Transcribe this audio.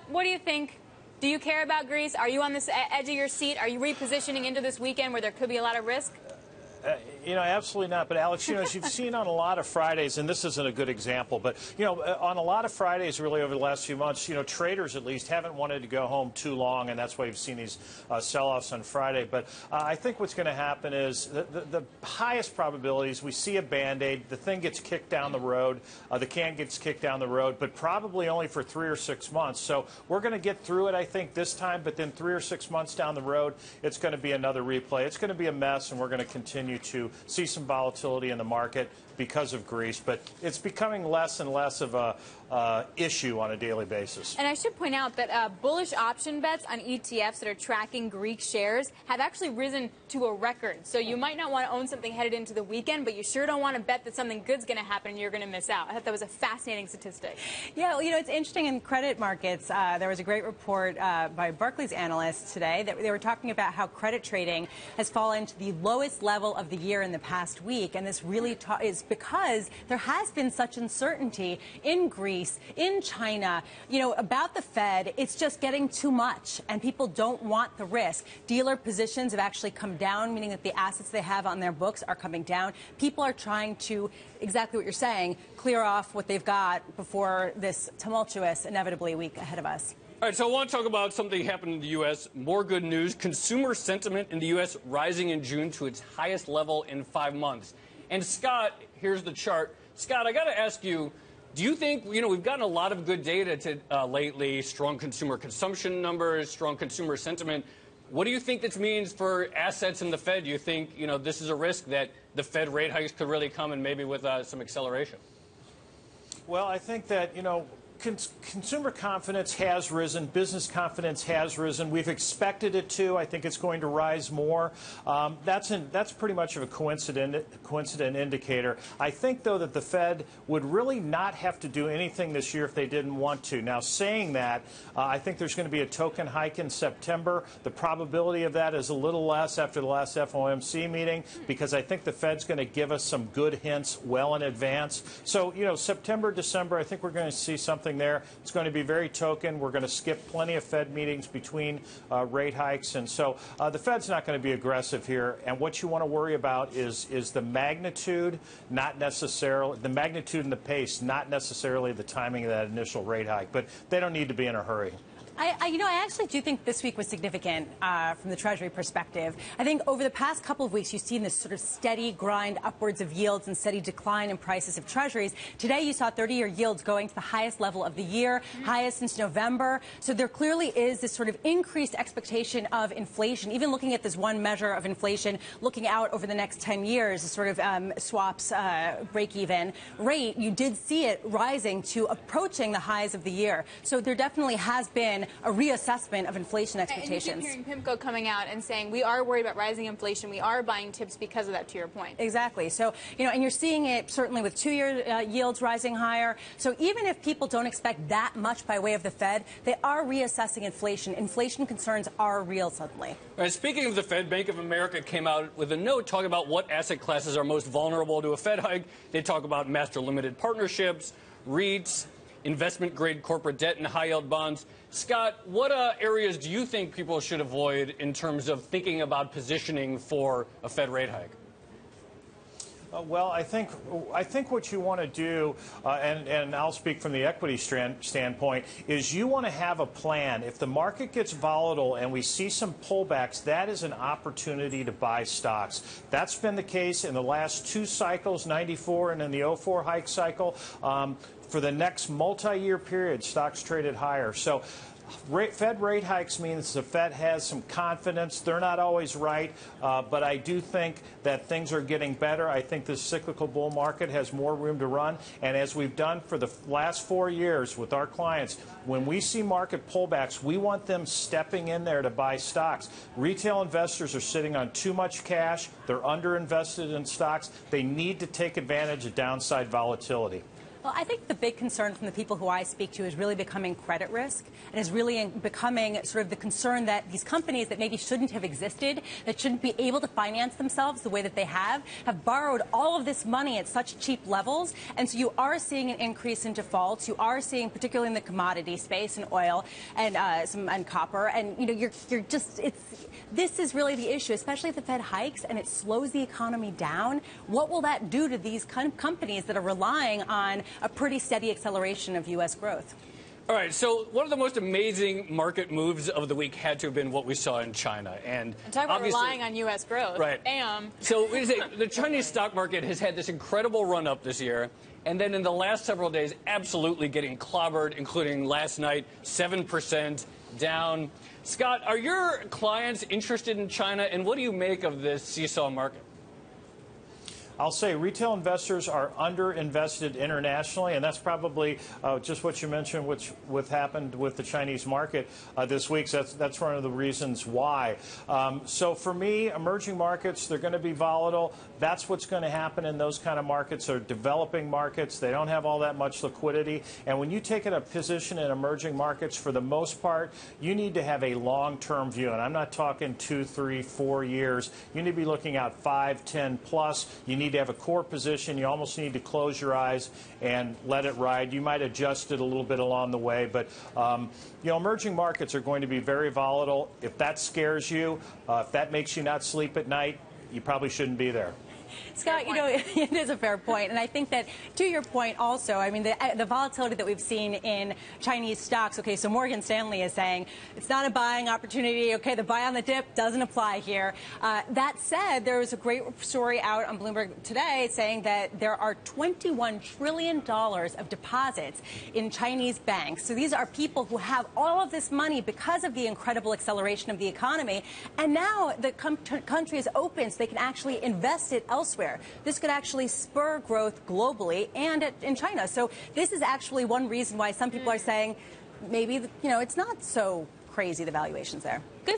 what do you think? Do you care about Greece? Are you on this edge of your seat? Are you repositioning into this weekend where there could be a lot of risk? Absolutely not. But, Alex, as you've seen on a lot of Fridays, and this isn't a good example, but, on a lot of Fridays really over the last few months, traders at least haven't wanted to go home too long, and that's why you've seen these sell-offs on Friday. But I think what's going to happen is the highest probabilities we see a Band-Aid, the thing gets kicked down the road, the can gets kicked down the road, but probably only for 3 or 6 months. So we're going to get through it, I think, this time, but then 3 or 6 months down the road, it's going to be another replay. It's going to be a mess, and we're going to continue to see some volatility in the market because of Greece, but it's becoming less and less of a issue on a daily basis. And I should point out that bullish option bets on ETFs that are tracking Greek shares have actually risen to a record. So you might not want to own something headed into the weekend, but you sure don't want to bet that something good's going to happen and you're going to miss out. I thought that was a fascinating statistic. Yeah, well, it's interesting in credit markets. There was a great report by Barclays analysts today that they were talking about how credit trading has fallen to the lowest level of the year in the past week, and this really is because there has been such uncertainty in Greece, in China, about the Fed. It's just getting too much, and people don't want the risk. Dealer positions have actually come down, meaning that the assets they have on their books are coming down. People are trying to, exactly what you're saying, clear off what they've got before this tumultuous, inevitably, week ahead of us. All right, so I want to talk about something happening in the U.S. More good news. Consumer sentiment in the U.S. rising in June to its highest level in 5 months. And Scott, here's the chart. Scott, I got to ask you, do you think, we've gotten a lot of good data lately, strong consumer consumption numbers, strong consumer sentiment. What do you think this means for assets in the Fed? Do you think, this is a risk that the Fed rate hikes could really come and maybe with some acceleration? Well, I think that, consumer confidence has risen. Business confidence has risen. We've expected it to. I think it's going to rise more. That's pretty much of a coincident indicator. I think, though, that the Fed would really not have to do anything this year if they didn't want to. Now, saying that, I think there's going to be a token hike in September. The probability of that is a little less after the last FOMC meeting because I think the Fed's going to give us some good hints well in advance. So, September, December, I think we're going to see something there. It's going to be very token. We're going to skip plenty of Fed meetings between rate hikes. And so the Fed's not going to be aggressive here. And what you want to worry about is the magnitude, not necessarily the magnitude and the pace, not necessarily the timing of that initial rate hike. But they don't need to be in a hurry. I actually do think this week was significant from the Treasury perspective. I think over the past couple of weeks, you've seen this sort of steady grind upwards of yields and steady decline in prices of Treasuries. Today, you saw 30-year yields going to the highest level of the year, highest since November. So there clearly is this sort of increased expectation of inflation. Even looking at this one measure of inflation, looking out over the next 10 years, the sort of swaps break-even rate, you did see it rising to approaching the highs of the year. So there definitely has been a reassessment of inflation expectations. And you keep hearing PIMCO coming out and saying we are worried about rising inflation. We are buying tips because of that, to your point. Exactly. So, and you're seeing it certainly with 2-year yields rising higher. So even if people don't expect that much by way of the Fed, they are reassessing inflation. Inflation concerns are real suddenly. All right, speaking of the Fed, Bank of America came out with a note talking about what asset classes are most vulnerable to a Fed hike. They talk about master limited partnerships, REITs, investment-grade corporate debt and high-yield bonds. Scott, what areas do you think people should avoid in terms of thinking about positioning for a Fed rate hike? Well, I think what you want to do, and I'll speak from the equity standpoint, is you want to have a plan. If the market gets volatile and we see some pullbacks, that is an opportunity to buy stocks. That's been the case in the last 2 cycles, 94 and in the 04 hike cycle. For the next multi-year period, stocks traded higher. So Fed rate hikes means the Fed has some confidence. They're not always right, but I do think that things are getting better. I think the cyclical bull market has more room to run. And as we've done for the last 4 years with our clients, when we see market pullbacks, we want them stepping in there to buy stocks. Retail investors are sitting on too much cash. They're underinvested in stocks. They need to take advantage of downside volatility. Well, I think the big concern from the people who I speak to is really becoming credit risk, and is really becoming sort of the concern that these companies that maybe shouldn't have existed, that shouldn't be able to finance themselves the way that they have borrowed all of this money at such cheap levels. And so you are seeing an increase in defaults. You are seeing, particularly in the commodity space, in oil and copper. And, you know, this is really the issue, especially if the Fed hikes and it slows the economy down. What will that do to these companies that are relying on a pretty steady acceleration of U.S. growth? All right, so one of the most amazing market moves of the week had to have been what we saw in China. And talk about relying on U.S. growth. Right. Bam. So the Chinese stock market has had this incredible run up this year. And then in the last several days, absolutely getting clobbered, including last night, 7% down. Scott, are your clients interested in China? And what do you make of this seesaw market? I'll say retail investors are underinvested internationally, and that's probably just what you mentioned, which happened with the Chinese market this week. So that's one of the reasons why. So for me, emerging markets, they're going to be volatile. That's what's going to happen in those kind of markets. They're developing markets. They don't have all that much liquidity. And when you take a position in emerging markets, for the most part, you need to have a long-term view. And I'm not talking 2, 3, 4 years. You need to be looking out 5, 10 plus. You need to have a core position. You almost need to close your eyes and let it ride. You might adjust it a little bit along the way, but you know, emerging markets are going to be very volatile. If that scares you, if that makes you not sleep at night, you probably shouldn't be there. Scott, you know, it is a fair point. And I think that, to your point also, I mean, the volatility that we've seen in Chinese stocks, okay, so Morgan Stanley is saying it's not a buying opportunity, okay, the buy on the dip doesn't apply here. That said, there was a great story out on Bloomberg today saying that there are $21 trillion of deposits in Chinese banks. So these are people who have all of this money because of the incredible acceleration of the economy. And now the country is open so they can actually invest it elsewhere. This could actually spur growth globally and in China. So this is actually one reason why some people are saying maybe, you know, it's not so crazy, the valuations there. Good.